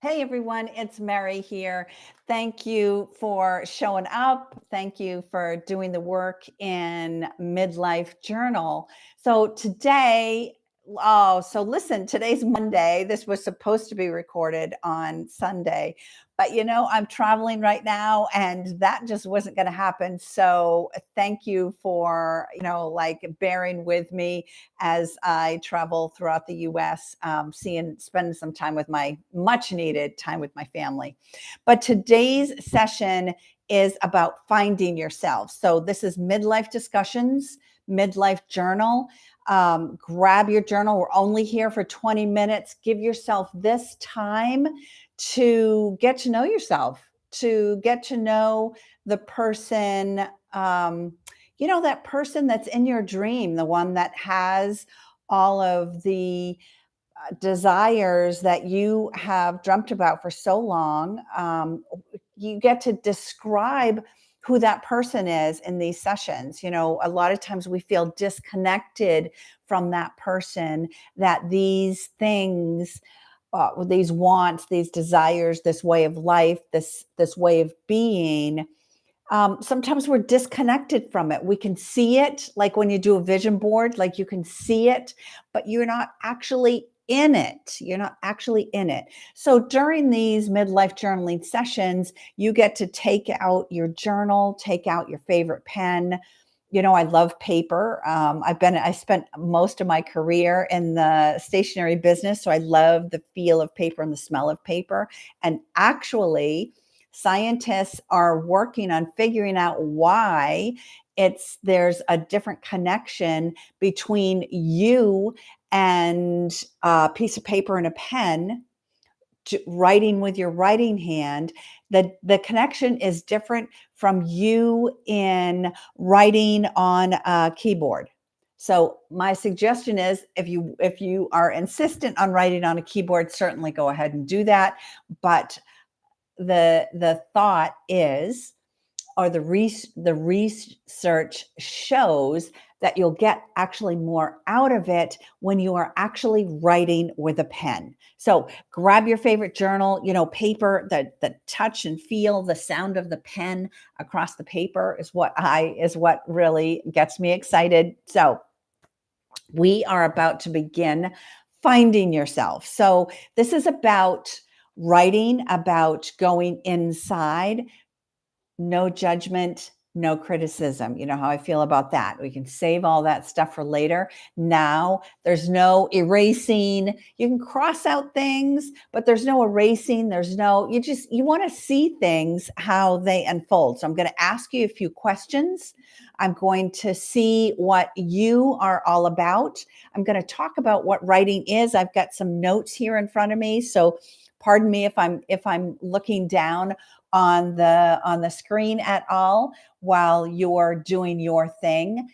Hey everyone, it's Mary here. Thank you for showing up. Thank you for doing the work in Midlife Journal. Listen, today's Monday. This was supposed to be recorded on Sunday, but I'm traveling right now and that just wasn't going to happen. So thank you for, bearing with me as I travel throughout the US, spending some time with much needed time with my family. But today's session is about finding yourself. So this is Midlife Discussions, Midlife Journal. Grab your journal. We're only here for 20 minutes. Give yourself this time to get to know yourself, to get to know the person, that person that's in your dream, the one that has all of the desires that you have dreamt about for so long. You get to describe who that person is in these sessions. A lot of times we feel disconnected from that person, that these things, these wants, these desires, this way of life, this way of being, sometimes we're disconnected from it. We can see it, like when you do a vision board, like you can see it, but you're not actually in it. You're not actually in it. So during these midlife journaling sessions, you get to take out your journal, take out your favorite pen. I love paper. I spent most of my career in the stationery business, so I love the feel of paper and the smell of paper. And actually, scientists are working on figuring out why there's a different connection between you and a piece of paper and a pen, writing with your writing hand. The connection is different from you in writing on a keyboard. So my suggestion is, if you are insistent on writing on a keyboard, certainly go ahead and do that. But the thought is, or the research shows, that you'll get actually more out of it when you are actually writing with a pen. So grab your favorite journal, paper, the touch and feel, the sound of the pen across the paper is what really gets me excited. So we are about to begin finding yourself. So this is about writing, about going inside. No judgment, no criticism. You know how I feel about that. We can save all that stuff for later. Now, there's no erasing. You can cross out things, but there's no erasing. You want to see things how they unfold. So I'm going to ask you a few questions. I'm going to see what you are all about. I'm going to talk about what writing is. I've got some notes here in front of me. So pardon me if I'm looking down on the screen at all while you're doing your thing.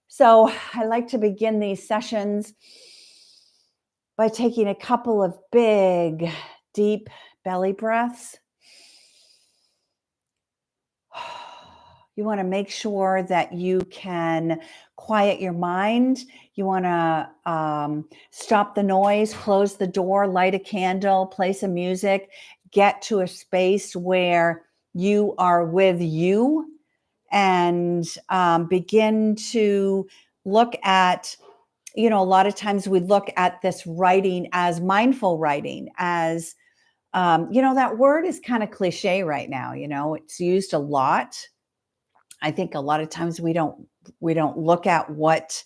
So I like to begin these sessions by taking a couple of big, deep belly breaths. You want to make sure that you can quiet your mind. You want to stop the noise, close the door, light a candle, play some music, get to a space where you are with you, and begin to look at, a lot of times we look at this writing as mindful writing, as, that word is kind of cliche right now. It's used a lot. I think a lot of times we don't look at what,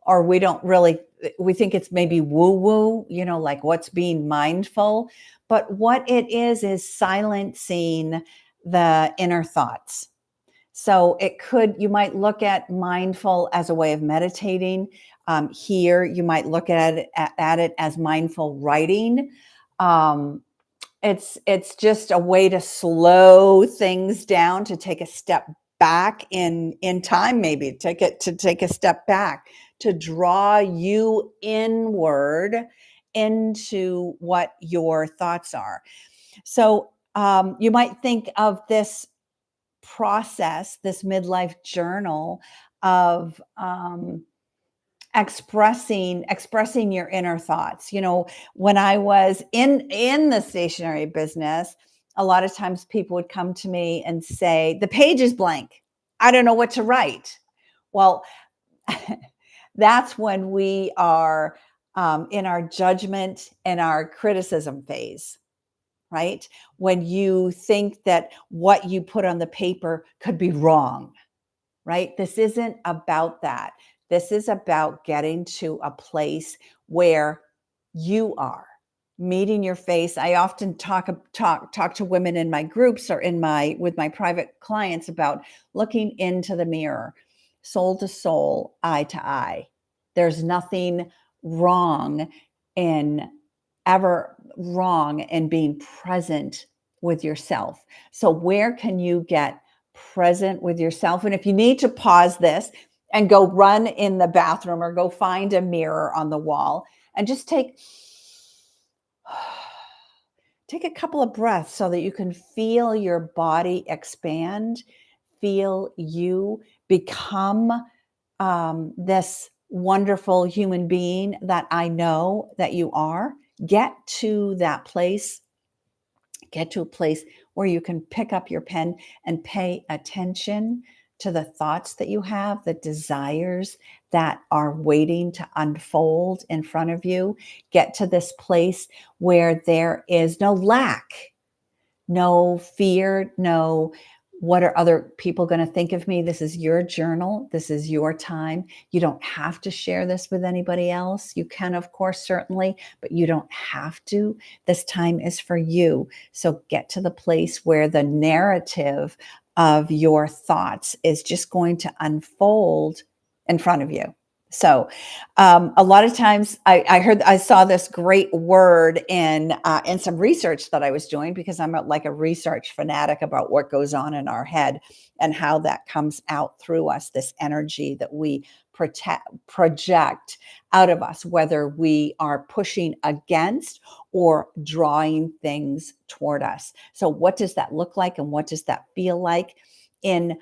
or we think it's maybe woo-woo, like what's being mindful. But what it is silencing the inner thoughts. So you might look at mindful as a way of meditating. Here, you might look at it as mindful writing. It's just a way to slow things down, to take a step back in time, maybe take a step back, to draw you inward into what your thoughts are. So you might think of this process, this midlife journal, of expressing your inner thoughts. When I was in the stationery business, a lot of times people would come to me and say, the page is blank, I don't know what to write. Well, that's when we are in our judgment and our criticism phase, right? When you think that what you put on the paper could be wrong, right? This isn't about that. This is about getting to a place where you are meeting your face. I often talk to women in my groups or with my private clients about looking into the mirror, soul to soul, eye to eye. There's nothing wrong in being present with yourself. So where can you get present with yourself? And if you need to pause this and go run in the bathroom or go find a mirror on the wall and just take a couple of breaths so that you can feel your body expand, feel you become this wonderful human being that I know that you are. Get to that place. Get to a place where you can pick up your pen and pay attention to the thoughts that you have, the desires that are waiting to unfold in front of you. Get to this place where there is no lack, no fear, no what are other people going to think of me? This is your journal. This is your time. You don't have to share this with anybody else. You can, of course, certainly, but you don't have to. This time is for you. So get to the place where the narrative of your thoughts is just going to unfold in front of you. So a lot of times I saw this great word in some research that I was doing, because I'm like a research fanatic about what goes on in our head and how that comes out through us, this energy that we project out of us, whether we are pushing against or drawing things toward us. So what does that look like, and what does that feel like in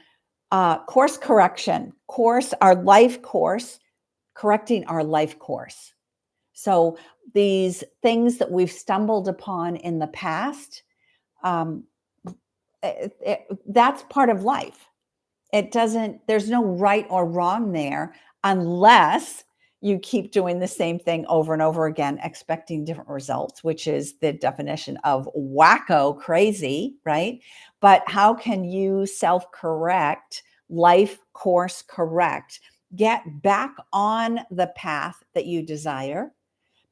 course correction, our life course, correcting our life course. So these things that we've stumbled upon in the past, that's part of life. There's no right or wrong there, unless you keep doing the same thing over and over again, expecting different results, which is the definition of wacko crazy, right? But how can you self-correct, life course correct, get back on the path that you desire?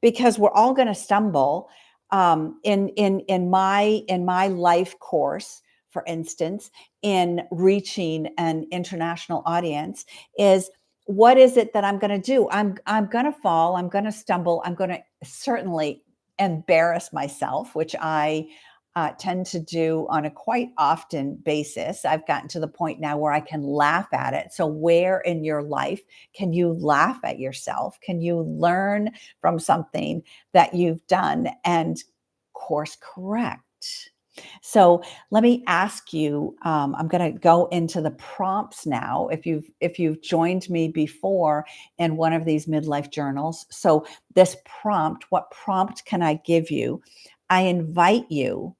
Because we're all going to stumble. In my life course, for instance, in reaching an international audience, is what is it that I'm going to do? I'm going to fall. I'm going to stumble. I'm going to certainly embarrass myself, which I tend to do on a quite often basis. I've gotten to the point now where I can laugh at it. So where in your life can you laugh at yourself? Can you learn from something that you've done and course correct? So let me ask you, I'm going to go into the prompts now. If you've joined me before in one of these midlife journals. So this prompt, what prompt can I give you? I invite you.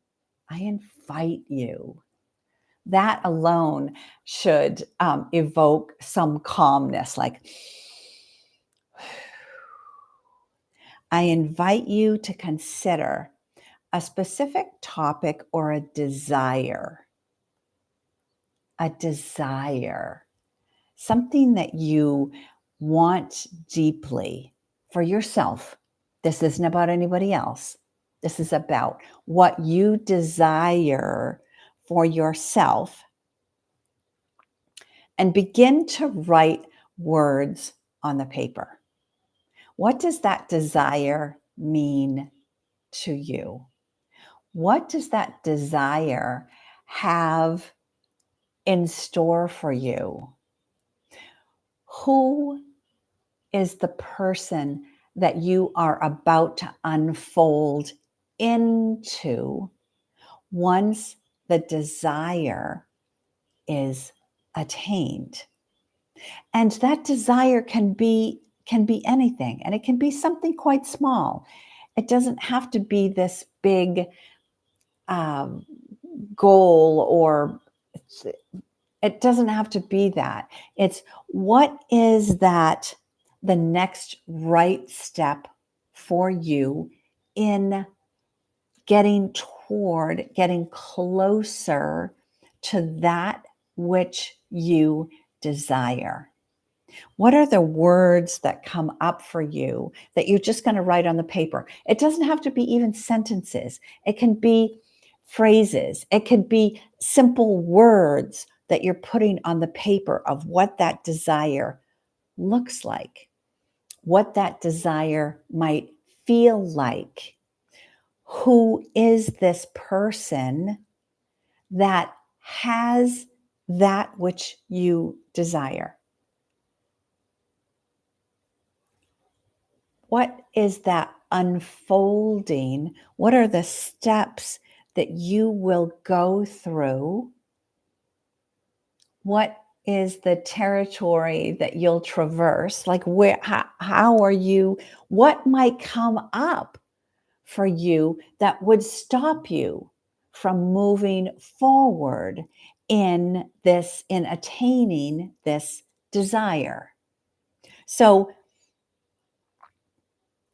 That alone should evoke some calmness, like, I invite you to consider a specific topic or a desire, something that you want deeply for yourself. This isn't about anybody else. This is about what you desire for yourself, and begin to write words on the paper. What does that desire mean to you? What does that desire have in store for you? Who is the person that you are about to unfold into once the desire is attained? And that desire can be can be anything, and it can be something quite small. It doesn't have to be this big um, goal, or it doesn't have to be that. It's what is that the next right step for you in getting closer to that which you desire. What are the words that come up for you that you're just going to write on the paper? It doesn't have to be even sentences. It can be phrases. It could be simple words that you're putting on the paper of what that desire looks like, what that desire might feel like. Who is this person that has that which you desire? What is that unfolding? What are the steps that you will go through? What is the territory that you'll traverse? Like how are you, what might come up for you that would stop you from moving forward in attaining this desire? So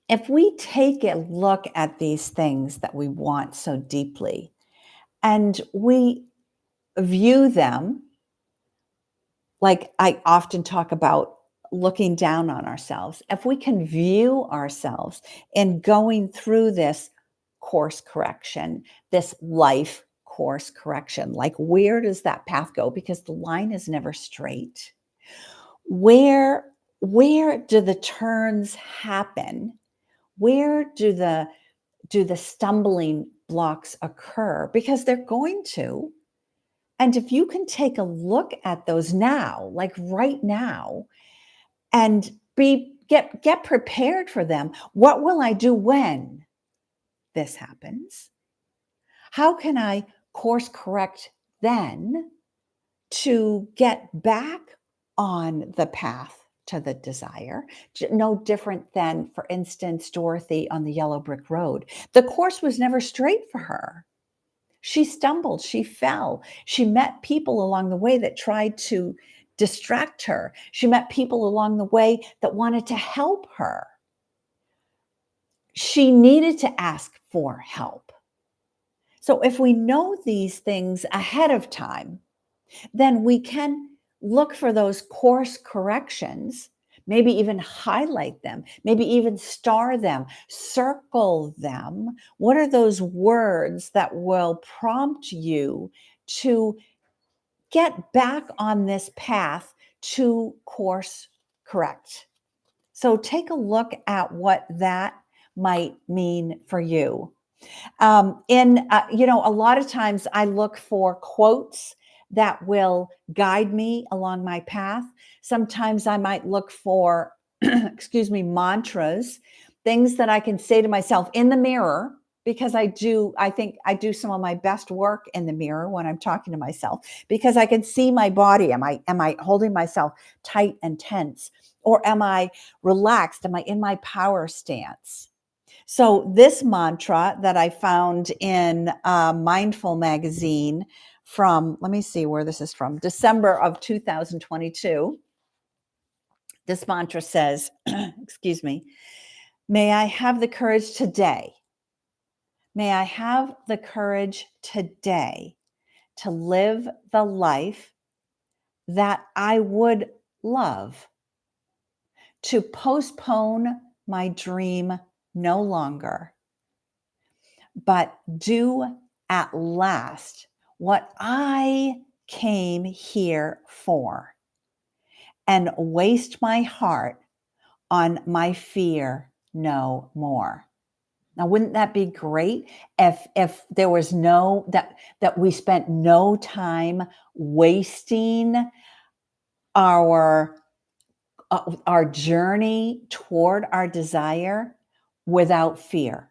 if we take a look at these things that we want so deeply and we view them, like I often talk about looking down on ourselves, if we can view ourselves in going through this course correction, this life course correction, like where does that path go? Because the line is never straight. Where do the turns happen? Where do the stumbling blocks occur? Because they're going to. And if you can take a look at those now, like right now, and get prepared for them. What will I do when this happens? How can I course correct then to get back on the path to the desire? No different than, for instance, Dorothy on the yellow brick road. The course was never straight for her. She stumbled, she fell. She met people along the way that tried to distract her. She met people along the way that wanted to help her. She needed to ask for help. So if we know these things ahead of time, then we can look for those course corrections, maybe even highlight them, maybe even star them, circle them. What are those words that will prompt you to get back on this path to course correct? So take a look at what that might mean for you. A lot of times I look for quotes that will guide me along my path. Sometimes I might look for, mantras, things that I can say to myself in the mirror, because I think I do some of my best work in the mirror when I'm talking to myself, because I can see my body. Am I holding myself tight and tense? Or am I relaxed? Am I in my power stance? So this mantra that I found in Mindful magazine from, let me see where this is from, December of 2022. This mantra says, may I have the courage today. May I have the courage today to live the life that I would love, to postpone my dream no longer, but do at last what I came here for, and waste my heart on my fear no more. Now, wouldn't that be great if there was that we spent no time wasting our journey toward our desire without fear?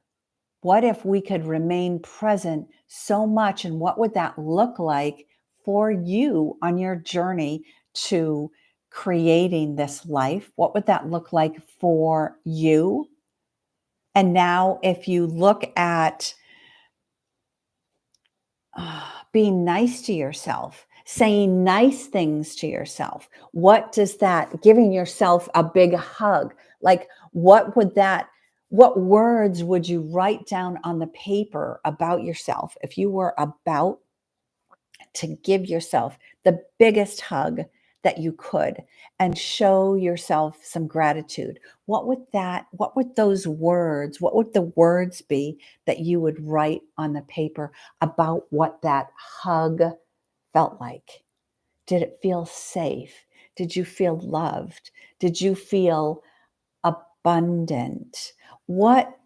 What if we could remain present so much? And what would that look like for you on your journey to creating this life? What would that look like for you? And now if you look at being nice to yourself, saying nice things to yourself, what does that, giving yourself a big hug, like what words would you write down on the paper about yourself if you were about to give yourself the biggest hug that you could and show yourself some gratitude? What would those words, what would the words be that you would write on the paper about what that hug felt like? Did it feel safe? Did you feel loved? Did you feel abundant? What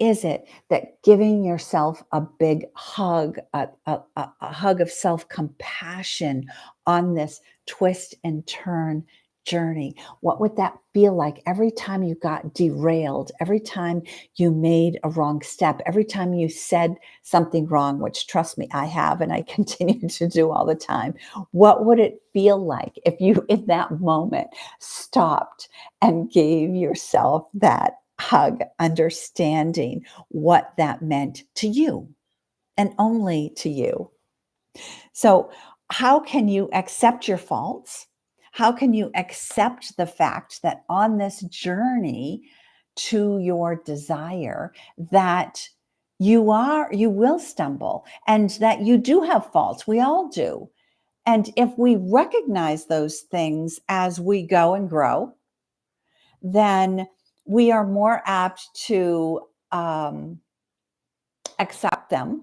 is it that giving yourself a big hug, a hug of self-compassion on this twist and turn journey, what would that feel like every time you got derailed, every time you made a wrong step, every time you said something wrong, which trust me, I have, and I continue to do all the time? What would it feel like if you, in that moment, stopped and gave yourself that hug, understanding what that meant to you and only to you? So, how can you accept your faults? How can you accept the fact that on this journey to your desire, that you will stumble and that you do have faults? We all do. And if we recognize those things as we go and grow, then we are more apt to accept them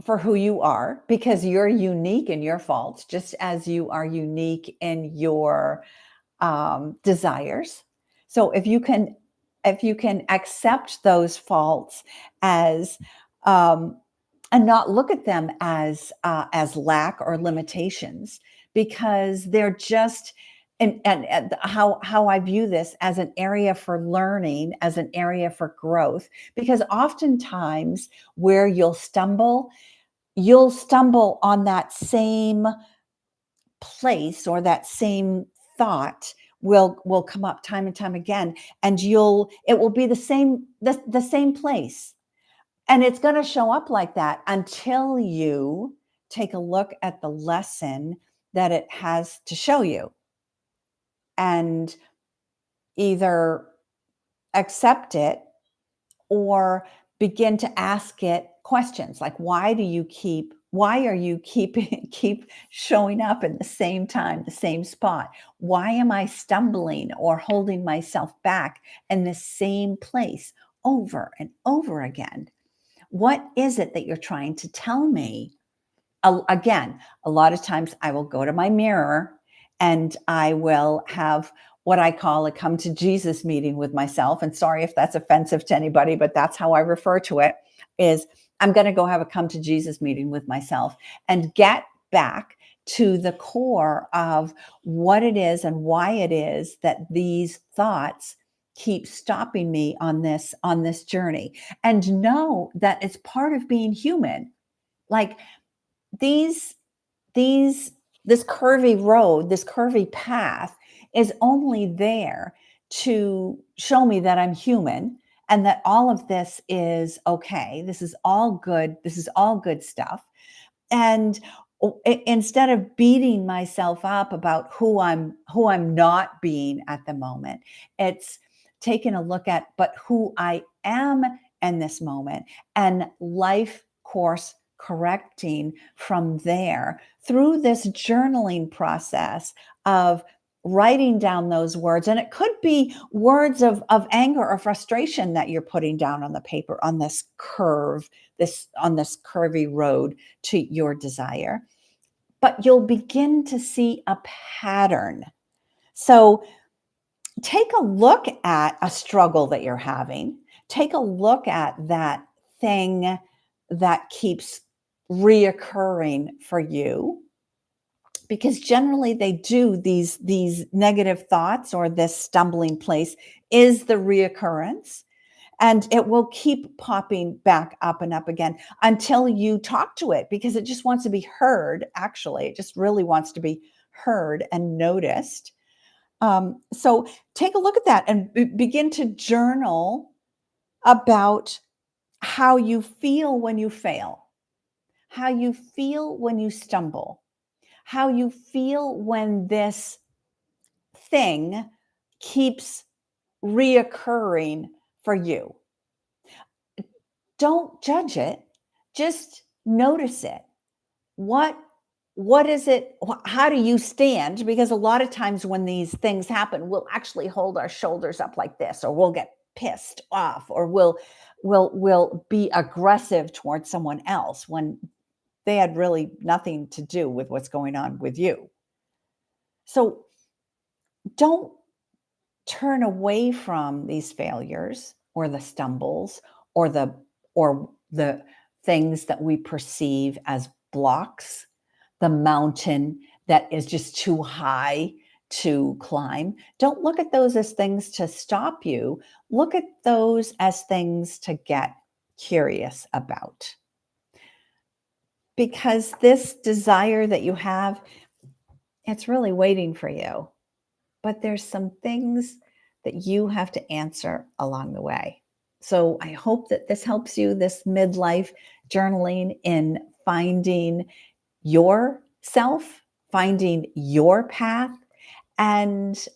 for who you are, because you're unique in your faults, just as you are unique in your desires. So if you can accept those faults as and not look at them as lack or limitations, because they're just and how I view this as an area for learning, as an area for growth, because oftentimes where you'll stumble on that same place, or that same thought will come up time and time again, and it will be the same place, and it's going to show up like that until you take a look at the lesson that it has to show you, and either accept it or begin to ask it questions like, why are you keep showing up in the same time, the same spot? Why am I stumbling or holding myself back in the same place over and over again? What is it that you're trying to tell me? Again, a lot of times I will go to my mirror and I will have what I call a come to Jesus meeting with myself. And sorry if that's offensive to anybody, but that's how I refer to it. Is I'm going to go have a come to Jesus meeting with myself and get back to the core of what it is and why it is that these thoughts keep stopping me on this journey, and know that it's part of being human. Like these this curvy road, this curvy path is only there to show me that I'm human and that all of this is okay. This is all good. This is all good stuff. And instead of beating myself up about who I'm not being at the moment, it's taking a look at but who I am in this moment, and life course correcting from there through this journaling process of writing down those words. And it could be words of anger or frustration that you're putting down on the paper on this curvy road to your desire. But you'll begin to see a pattern. So take a look at a struggle that you're having. Take a look at that thing that keeps reoccurring for you, because generally they do, these negative thoughts or this stumbling place is the reoccurrence, and it will keep popping back up and up again until you talk to it, because it just wants to be heard. Actually, it just really wants to be heard and noticed. So take a look at that and begin to journal about how you feel when you fail, how you feel when you stumble, how you feel when this thing keeps reoccurring for you. Don't judge it, just notice it. What what is it? How do you stand? Because a lot of times when these things happen, we'll actually hold our shoulders up like this, or we'll get pissed off, or we'll be aggressive towards someone else when they had really nothing to do with what's going on with you. So don't turn away from these failures or the stumbles or the things that we perceive as blocks, the mountain that is just too high to climb. Don't look at those as things to stop you. Look at those as things to get curious about. Because this desire that you have, it's really waiting for you. But there's some things that you have to answer along the way. So I hope that this helps you, this midlife journaling, in finding yourself, finding your path, and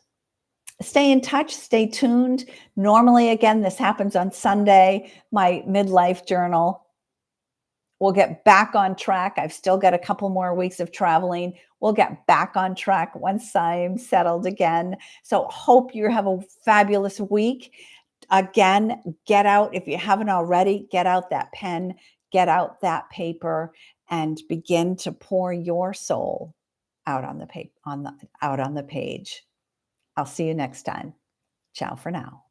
stay in touch, stay tuned. Normally, again, this happens on Sunday, my midlife journal. We'll get back on track. I've still got a couple more weeks of traveling. We'll get back on track once I'm settled again. So hope you have a fabulous week. Again, get out, if you haven't already, get out that pen, get out that paper, and begin to pour your soul out on the page. I'll see you next time. Ciao for now.